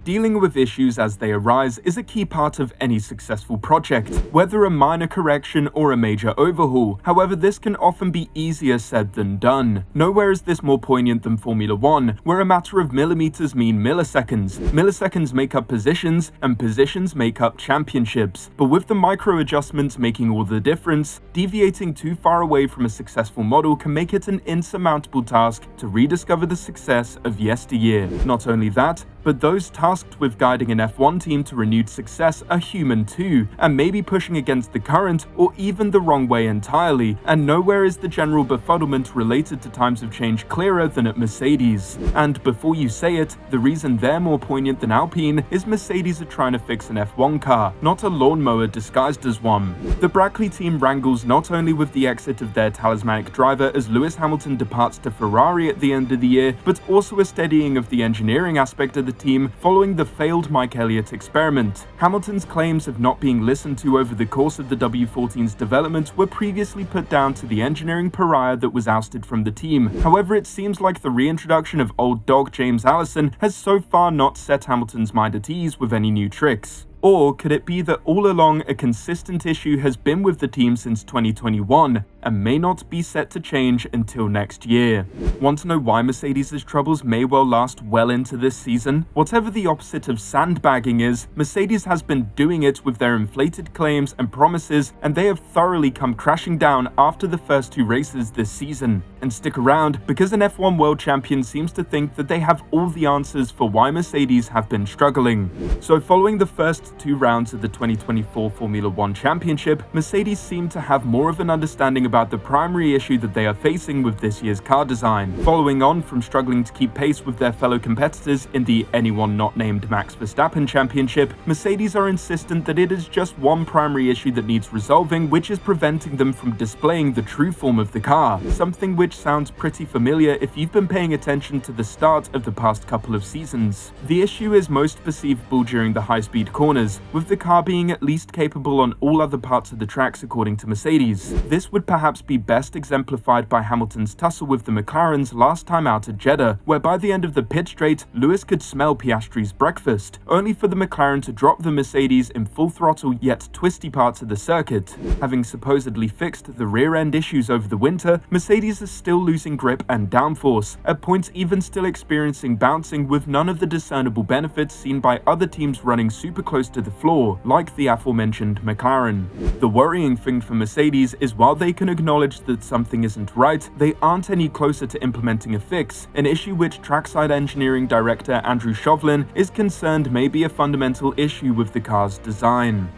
Dealing with issues as they arise is a key part of any successful project, whether a minor correction or a major overhaul. However, this can often be easier said than done. Nowhere is this more poignant than Formula 1, where a matter of millimeters mean milliseconds. Milliseconds make up positions, and positions make up championships. But with the micro adjustments making all the difference, deviating too far away from a successful model can make it an insurmountable task to rediscover the success of yesteryear. Not only that, but those tasked with guiding an F1 team to renewed success are human too, and maybe pushing against the current or even the wrong way entirely, and nowhere is the general befuddlement related to times of change clearer than at Mercedes. And before you say it, the reason they're more poignant than Alpine is Mercedes are trying to fix an F1 car, not a lawnmower disguised as one. The Brackley team wrangles not only with the exit of their talismanic driver as Lewis Hamilton departs to Ferrari at the end of the year, but also a steadying of the engineering aspect of the team following the failed Mike Elliott experiment. Hamilton's claims of not being listened to over the course of the W14's development were previously put down to the engineering pariah that was ousted from the team. However, it seems like the reintroduction of old dog James Allison has so far not set Hamilton's mind at ease with any new tricks. Or could it be that all along a consistent issue has been with the team since 2021 and may not be set to change until next year? Want to know why Mercedes' troubles may well last well into this season? Whatever the opposite of sandbagging is, Mercedes has been doing it with their inflated claims and promises, and they have thoroughly come crashing down after the first two races this season. And stick around, because an F1 world champion seems to think that they have all the answers for why Mercedes have been struggling. So following the first two rounds of the 2024 Formula 1 Championship, Mercedes seem to have more of an understanding about the primary issue that they are facing with this year's car design. Following on from struggling to keep pace with their fellow competitors in the anyone not named Max Verstappen Championship, Mercedes are insistent that it is just one primary issue that needs resolving, which is preventing them from displaying the true form of the car, something which sounds pretty familiar if you've been paying attention to the start of the past couple of seasons. The issue is most perceivable during the high-speed corners, with the car being at least capable on all other parts of the tracks according to Mercedes. This would perhaps be best exemplified by Hamilton's tussle with the McLarens last time out at Jeddah, where by the end of the pit straight, Lewis could smell Piastri's breakfast, only for the McLaren to drop the Mercedes in full throttle yet twisty parts of the circuit. Having supposedly fixed the rear-end issues over the winter, Mercedes is still losing grip and downforce, at points even still experiencing bouncing with none of the discernible benefits seen by other teams running super close to the floor, like the aforementioned McLaren. The worrying thing for Mercedes is while they can acknowledge that something isn't right, they aren't any closer to implementing a fix, an issue which trackside engineering director Andrew Chauvelin is concerned may be a fundamental issue with the car's design.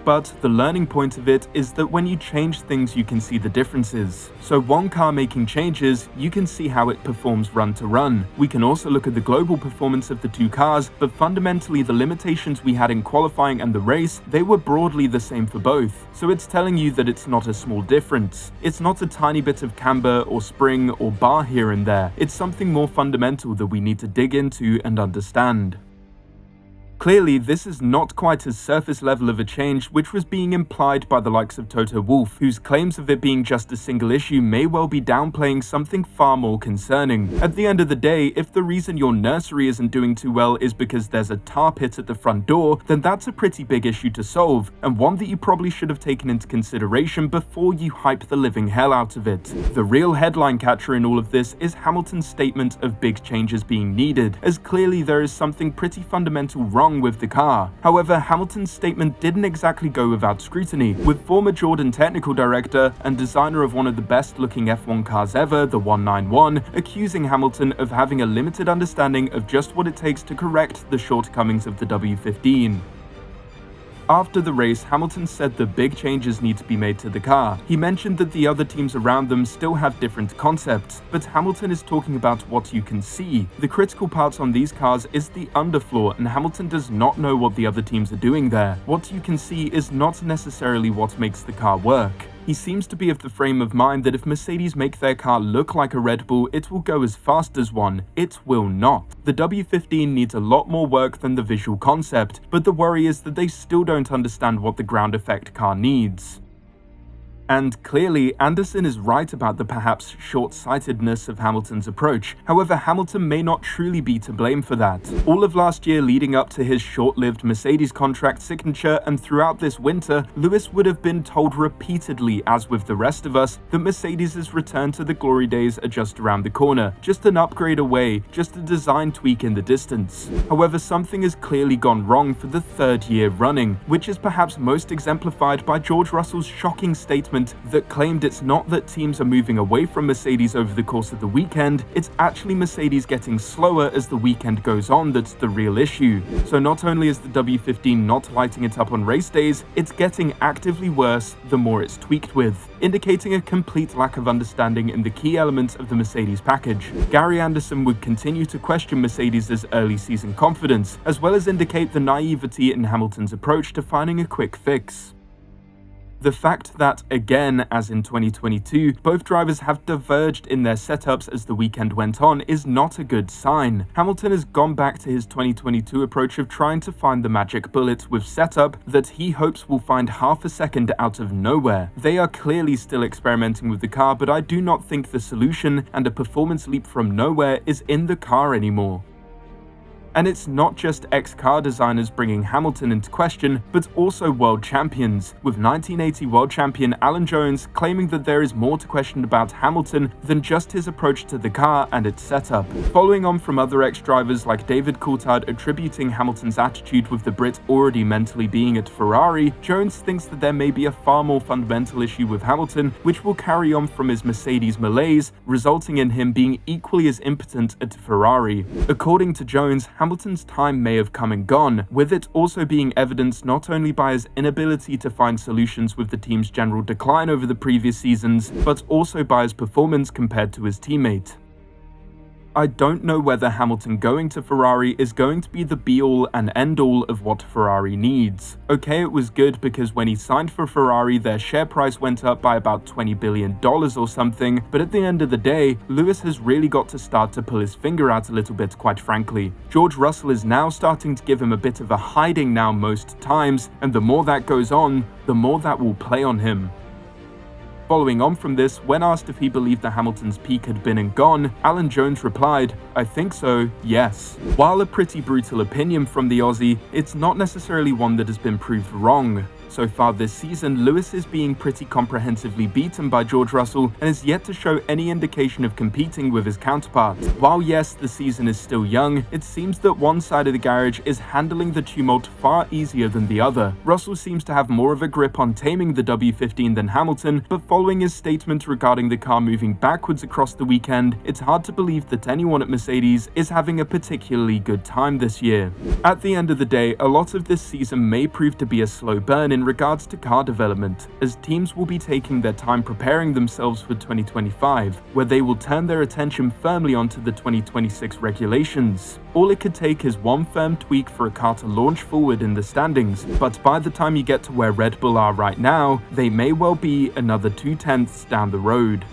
But the learning point of it is that when you change things, you can see the differences. So one car making changes, you can see how it performs run to run. We can also look at the global performance of the two cars, but fundamentally the limitations we had in qualifying and the race, they were broadly the same for both. So it's telling you that it's not a small difference. It's not a tiny bit of camber or spring or bar here and there. It's something more fundamental that we need to dig into and understand. Clearly, this is not quite as surface level of a change which was being implied by the likes of Toto Wolff, whose claims of it being just a single issue may well be downplaying something far more concerning. At the end of the day, if the reason your nursery isn't doing too well is because there's a tar pit at the front door, then that's a pretty big issue to solve, and one that you probably should have taken into consideration before you hype the living hell out of it. The real headline catcher in all of this is Hamilton's statement of big changes being needed, as clearly there is something pretty fundamental wrong with the car. However, Hamilton's statement didn't exactly go without scrutiny, with former Jordan technical director and designer of one of the best looking F1 cars ever, the 191, accusing Hamilton of having a limited understanding of just what it takes to correct the shortcomings of the W15. After the race, Hamilton said that big changes need to be made to the car. He mentioned that the other teams around them still have different concepts, but Hamilton is talking about what you can see. The critical part on these cars is the underfloor, and Hamilton does not know what the other teams are doing there. What you can see is not necessarily what makes the car work. He seems to be of the frame of mind that if Mercedes make their car look like a Red Bull, it will go as fast as one. It will not. The W15 needs a lot more work than the visual concept, but the worry is that they still don't understand what the ground effect car needs. And clearly, Anderson is right about the perhaps short-sightedness of Hamilton's approach. However, Hamilton may not truly be to blame for that. All of last year leading up to his short-lived Mercedes contract signature and throughout this winter, Lewis would have been told repeatedly, as with the rest of us, that Mercedes' return to the glory days are just around the corner, just an upgrade away, just a design tweak in the distance. However, something has clearly gone wrong for the third year running, which is perhaps most exemplified by George Russell's shocking statement that claimed it's not that teams are moving away from Mercedes over the course of the weekend, it's actually Mercedes getting slower as the weekend goes on that's the real issue. So not only is the W15 not lighting it up on race days, it's getting actively worse the more it's tweaked with, indicating a complete lack of understanding in the key elements of the Mercedes package. Gary Anderson would continue to question Mercedes' early season confidence, as well as indicate the naivety in Hamilton's approach to finding a quick fix. The fact that, again, as in 2022, both drivers have diverged in their setups as the weekend went on is not a good sign. Hamilton has gone back to his 2022 approach of trying to find the magic bullet with setup that he hopes will find half a second out of nowhere. They are clearly still experimenting with the car, but I do not think the solution and a performance leap from nowhere is in the car anymore. And it's not just ex-car designers bringing Hamilton into question, but also world champions, with 1980 world champion Alan Jones claiming that there is more to question about Hamilton than just his approach to the car and its setup. Following on from other ex-drivers like David Coulthard attributing Hamilton's attitude with the Brit already mentally being at Ferrari, Jones thinks that there may be a far more fundamental issue with Hamilton, which will carry on from his Mercedes malaise, resulting in him being equally as impotent at Ferrari. According to Jones, Hamilton's time may have come and gone, with it also being evidenced not only by his inability to find solutions with the team's general decline over the previous seasons, but also by his performance compared to his teammate. I don't know whether Hamilton going to Ferrari is going to be the be-all and end-all of what Ferrari needs. Okay, it was good because when he signed for Ferrari, their share price went up by about $20 billion or something, but at the end of the day, Lewis has really got to start to pull his finger out a little bit, quite frankly. George Russell is now starting to give him a bit of a hiding now most times, and the more that goes on, the more that will play on him. Following on from this, when asked if he believed that Hamilton's peak had been and gone, Alan Jones replied, "I think so, yes." While a pretty brutal opinion from the Aussie, it's not necessarily one that has been proved wrong. So far this season, Lewis is being pretty comprehensively beaten by George Russell and is yet to show any indication of competing with his counterpart. While yes, the season is still young, it seems that one side of the garage is handling the tumult far easier than the other. Russell seems to have more of a grip on taming the W15 than Hamilton, but following his statement regarding the car moving backwards across the weekend, it's hard to believe that anyone at Mercedes is having a particularly good time this year. At the end of the day, a lot of this season may prove to be a slow burn in regards to car development, as teams will be taking their time preparing themselves for 2025, where they will turn their attention firmly onto the 2026 regulations. All it could take is one firm tweak for a car to launch forward in the standings, but by the time you get to where Red Bull are right now, they may well be another 2/10 down the road.